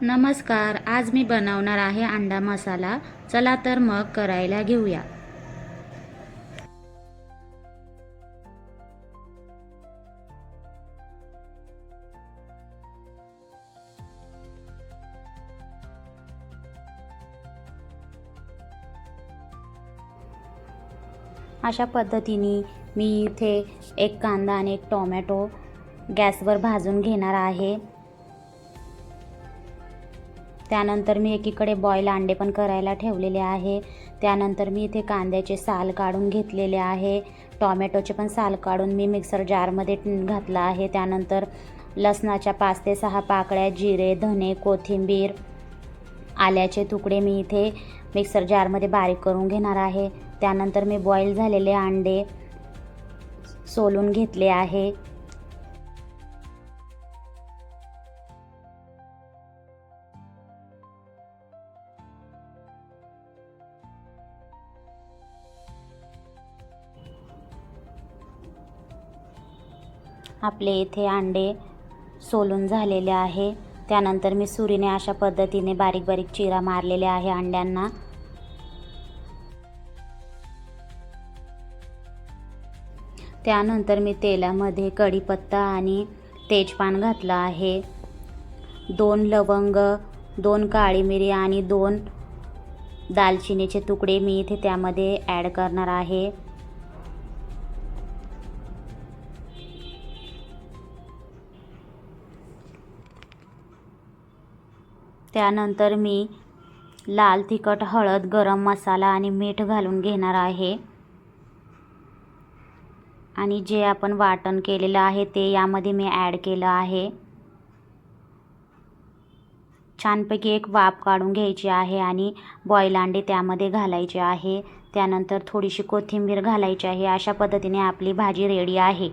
नमस्कार. आज मी बनवणार आहे अंडा मसाला. चला तर मग करायला घेऊया. अशा पद्धतीने मी इथे एक कांदा आणि एक टोमॅटो गॅसवर भाजून घेणार आहे. त्यानंतर मी एकीकडे बॉईल अंडे पण करायला ठेवलेले आहे. त्यानंतर मी इथे कांद्याचे साल काढून घेतलेले आहे. टोमॅटोचे पण साल काढून मी मिक्सर जारमध्ये घातला आहे. त्यानंतर लसणाच्या 5 ते 6 पाकळ्या, जिरे, धने, कोथिंबीर, आल्याचे तुकडे मी इथे मिक्सर जारमध्ये बारीक करून घेणार आहे. त्यानंतर मी बॉईल झालेले अंडे सोलून घेतले आहे. आपले इथे अंडे सोलून झालेले आहे. त्यानंतर मी सुरीने अशा पद्धतीने बारीक बारीक चिरा मारलेले आहे अंड्यांना. त्यानंतर मी तेलामध्ये कढीपत्ता आणि तेजपान घातला आहे. 2 लवंग, 2 काळी मिरी आणि 2 दालचिनीचे तुकडे मी इथे त्यामध्ये ॲड करणार आहे. त्यानंतर मी लाल तिखट, हळद, गरम मसाला आणि मीठ घालून घेणार आहे. आणि जे आपण वाटण केलेलं आहे ते यामध्ये मी ॲड केलं आहे. छानपैकी एक वाफ काढून घ्यायची आहे आणि बॉईल अंडे त्यामध्ये घालायचे आहे. त्यानंतर थोडीशी कोथिंबीर घालायची आहे. अशा पद्धतीने आपली भाजी रेडी आहे.